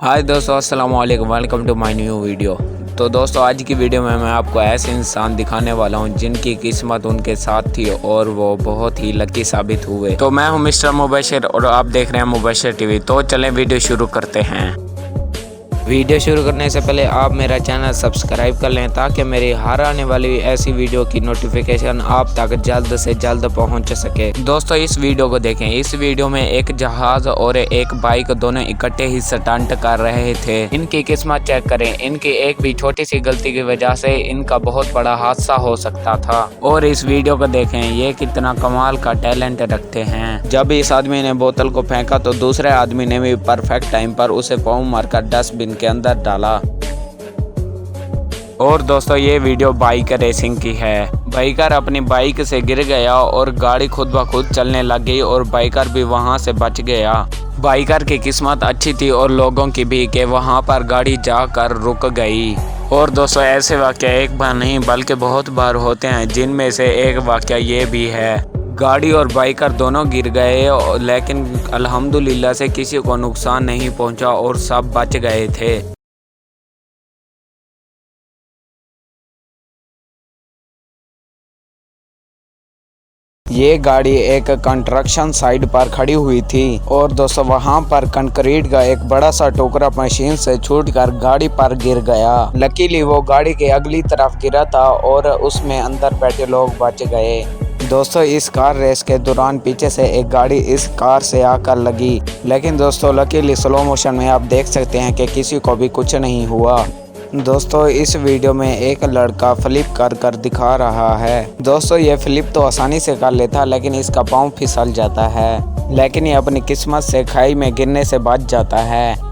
हाय दोस्तों, अस्सलाम वालेकुम। Welcome to my new video. तो दोस्तों, आज की वीडियो में मैं आपको ऐसे इंसान दिखाने वाला हूं जिनकी किस्मत उनके साथ थी और वो बहुत ही लकी साबित हुए। तो मैं हूं मिस्टर मुबशिर और आप देख रहे हैं मुबशिर टीवी। तो चलें वीडियो शुरू करते हैं। वीडियो शुरू करने से पहले आप मेरा चैनल सब्सक्राइब कर लें ताकि मेरी हर आने वाली ऐसी वीडियो की नोटिफिकेशन आप तक जल्द से जल्द पहुंच सके। दोस्तों, इस वीडियो को देखें। इस वीडियो में एक जहाज और एक बाइक दोनों इकट्ठे ही स्टंट कर रहे थे। इनकी किस्मत चेक करें। इनकी एक भी छोटी सी गलती की वजह से इनका बहुत बड़ा हादसा हो सकता था। और इस वीडियो को देखें, ये कितना कमाल का टैलेंट रखते हैं। जब इस आदमी ने बोतल को फेंका तो दूसरे आदमी ने भी परफेक्ट टाइम पर उसे पाँव मारकर डस्टबिन के अंदर डाला। और दोस्तों, ये वीडियो बाइक रेसिंग की है। बाइकर अपनी बाइक से गिर गया और गाड़ी खुद ब खुद चलने लग गई और बाइकर भी वहां से बच गया। बाइकर की किस्मत अच्छी थी और लोगों की भी कि वहां पर गाड़ी जाकर रुक गई। और दोस्तों, ऐसे वाकया एक बार नहीं बल्कि बहुत बार होते हैं, जिनमें से एक वाकया ये भी है। गाड़ी और बाइकर दोनों गिर गए लेकिन अल्हम्दुलिल्लाह से किसी को नुकसान नहीं पहुंचा और सब बच गए थे। ये गाड़ी एक कंस्ट्रक्शन साइट पर खड़ी हुई थी और दोस्तों, वहां पर कंक्रीट का एक बड़ा सा टुकड़ा मशीन से छूटकर गाड़ी पर गिर गया। लकीली वो गाड़ी के अगली तरफ गिरा था और उसमें अंदर बैठे लोग बच गए। दोस्तों, इस कार रेस के दौरान पीछे से एक गाड़ी इस कार से आकर लगी, लेकिन दोस्तों लकीली स्लो मोशन में आप देख सकते हैं कि किसी को भी कुछ नहीं हुआ। दोस्तों, इस वीडियो में एक लड़का फ्लिप कर दिखा रहा है। दोस्तों, ये फ्लिप तो आसानी से कर लेता लेकिन इसका पाँव फिसल जाता है, लेकिन ये अपनी किस्मत से खाई में गिरने से बच जाता है।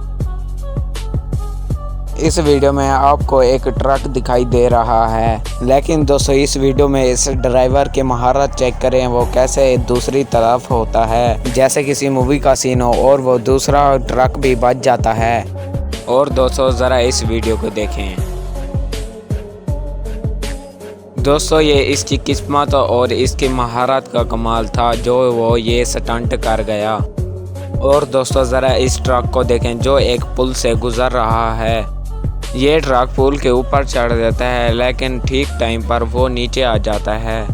इस वीडियो में आपको एक ट्रक दिखाई दे रहा है, लेकिन दोस्तों इस वीडियो में इस ड्राइवर की महारत चेक करें, वो कैसे दूसरी तरफ होता है जैसे किसी मूवी का सीन हो और वो दूसरा ट्रक भी बच जाता है। और दोस्तों, ज़रा इस वीडियो को देखें। दोस्तों, ये इसकी किस्मत और इसकी महारत का कमाल था जो वो ये स्टंट कर गया। और दोस्तों, ज़रा इस ट्रक को देखें जो एक पुल से गुजर रहा है। ये ट्रक पुल के ऊपर चढ़ जाता है लेकिन ठीक टाइम पर वो नीचे आ जाता है।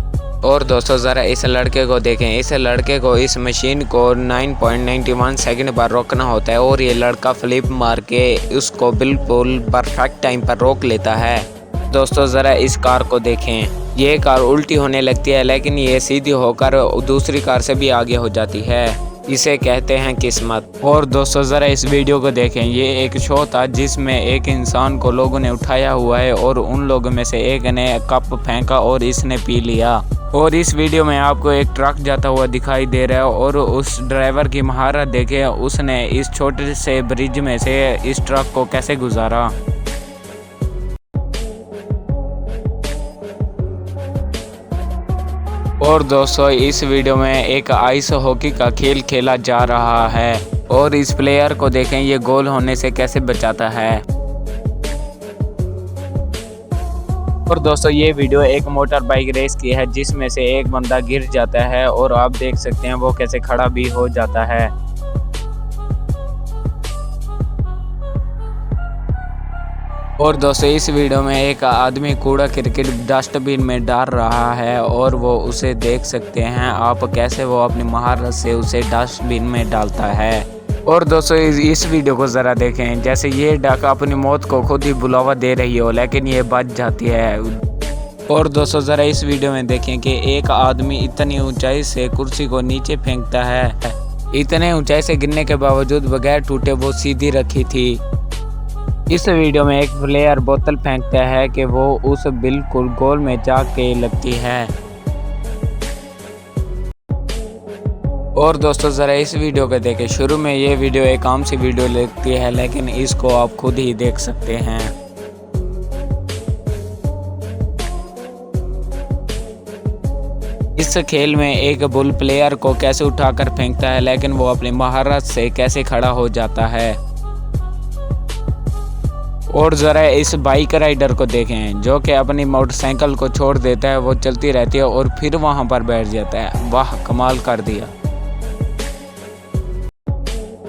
और दोस्तों, ज़रा इस लड़के को देखें। इस लड़के को इस मशीन को 9.91 सेकंड पर रोकना होता है और ये लड़का फ्लिप मार के उसको बिल्कुल परफेक्ट टाइम पर रोक लेता है। दोस्तों, ज़रा इस कार को देखें। ये कार उल्टी होने लगती है लेकिन ये सीधी होकर दूसरी कार से भी आगे हो जाती है। इसे कहते हैं किस्मत। और दोस्तों, ज़रा इस वीडियो को देखें। ये एक शो था जिसमें एक इंसान को लोगों ने उठाया हुआ है और उन लोगों में से एक ने कप फेंका और इसने पी लिया। और इस वीडियो में आपको एक ट्रक जाता हुआ दिखाई दे रहा है और उस ड्राइवर की महारत देखें, उसने इस छोटे से ब्रिज में से इस ट्रक को कैसे गुजारा। और दोस्तों, इस वीडियो में एक आइस हॉकी का खेल खेला जा रहा है और इस प्लेयर को देखें, ये गोल होने से कैसे बचाता है। और दोस्तों, ये वीडियो एक मोटर बाइक रेस की है जिसमें से एक बंदा गिर जाता है और आप देख सकते हैं वो कैसे खड़ा भी हो जाता है। और दोस्तों, इस वीडियो में एक आदमी कूड़ा क्रिकेट डस्टबिन में डाल रहा है और वो उसे देख सकते हैं आप कैसे वो अपनी महारत से उसे डस्टबिन में डालता है। और दोस्तों, इस वीडियो को ज़रा देखें। जैसे ये डक अपनी मौत को खुद ही बुलावा दे रही हो लेकिन ये बच जाती है। और दोस्तों, ज़रा इस वीडियो में देखें कि एक आदमी इतनी ऊंचाई से कुर्सी को नीचे फेंकता है। इतने ऊंचाई से गिरने के बावजूद बगैर टूटे वो सीधी रखी थी। इस वीडियो में एक प्लेयर बोतल फेंकता है कि वो उस बिल्कुल गोल में जाके लगती है। और दोस्तों, ज़रा इस वीडियो को देखें। शुरू में ये वीडियो एक आम सी वीडियो लगती है लेकिन इसको आप खुद ही देख सकते हैं। इस खेल में एक बुल प्लेयर को कैसे उठाकर फेंकता है लेकिन वो अपनी महारत से कैसे खड़ा हो जाता है। और ज़रा इस बाइक राइडर को देखें जो कि अपनी मोटरसाइकिल को छोड़ देता है, वो चलती रहती है और फिर वहां पर बैठ जाता है। वाह, कमाल कर दिया।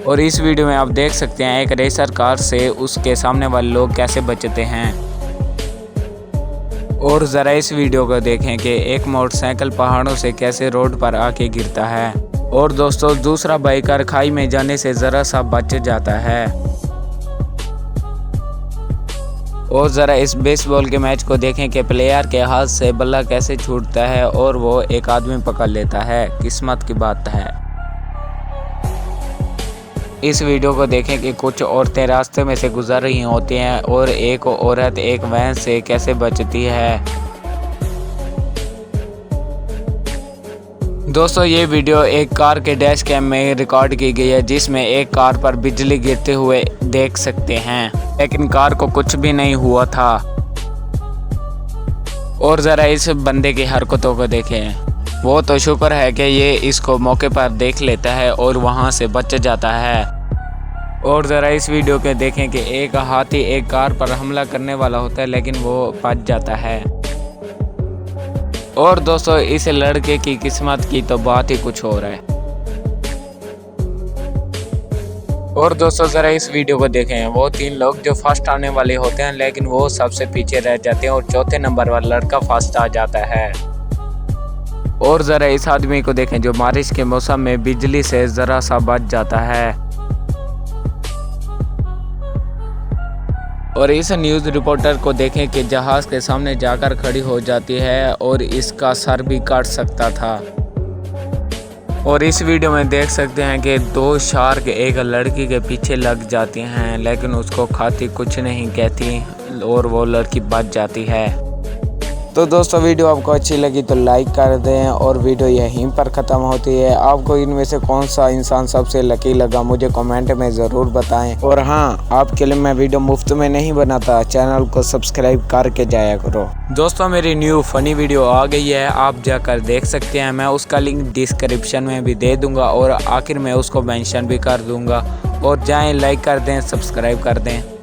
और इस वीडियो में आप देख सकते हैं एक रेसर कार से उसके सामने वाले लोग कैसे बचते हैं। और ज़रा इस वीडियो को देखें कि एक मोटरसाइकिल पहाड़ों से कैसे रोड पर आके गिरता है और दोस्तों दूसरा बाइकर खाई में जाने से ज़रा सा बच जाता है। और ज़रा इस बेसबॉल के मैच को देखें कि प्लेयर के हाथ से बल्ला कैसे छूटता है और वो एक आदमी पकड़ लेता है। किस्मत की बात है। इस वीडियो को देखें कि कुछ औरतें रास्ते में से गुजर रही होती हैं और एक औरत एक वैन से कैसे बचती है। दोस्तों ये वीडियो एक कार के डैश कैम में रिकॉर्ड की गई है जिसमें एक कार पर बिजली गिरते हुए देख सकते हैं, लेकिन कार को कुछ भी नहीं हुआ था। और ज़रा इस बंदे की हरकतों को देखें, वो तो शुक्र है कि ये इसको मौके पर देख लेता है और वहाँ से बच जाता है। और ज़रा इस वीडियो के देखें कि एक हाथी एक कार पर हमला करने वाला होता है लेकिन वो बच जाता है। और दोस्तों इस लड़के की किस्मत की तो बात ही कुछ और है। और दोस्तों ज़रा इस वीडियो को देखें, वो 3 लोग जो फर्स्ट आने वाले होते हैं लेकिन वो सबसे पीछे रह जाते हैं और चौथे नंबर वाला लड़का फर्स्ट आ जाता है। और ज़रा इस आदमी को देखें जो बारिश के मौसम में बिजली से ज़रा सा बच जाता है। और इस न्यूज़ रिपोर्टर को देखें कि जहाज़ के सामने जाकर खड़ी हो जाती है और इसका सर भी काट सकता था। और इस वीडियो में देख सकते हैं कि 2 शार्क एक लड़की के पीछे लग जाती हैं लेकिन उसको खाती कुछ नहीं कहती और वो लड़की बच जाती है। तो दोस्तों वीडियो आपको अच्छी लगी तो लाइक कर दें और वीडियो यहीं पर ख़त्म होती है। आपको इनमें से कौन सा इंसान सबसे लकी लगा मुझे कमेंट में ज़रूर बताएं। और हाँ, आपके लिए मैं वीडियो मुफ्त में नहीं बनाता, चैनल को सब्सक्राइब करके जाया करो। दोस्तों मेरी न्यू फ़नी वीडियो आ गई है, आप जाकर देख सकते हैं। मैं उसका लिंक डिस्क्रिप्शन में भी दे दूँगा और आखिर में उसको मेंशन भी कर दूँगा। और जाएँ लाइक कर दें, सब्सक्राइब कर दें।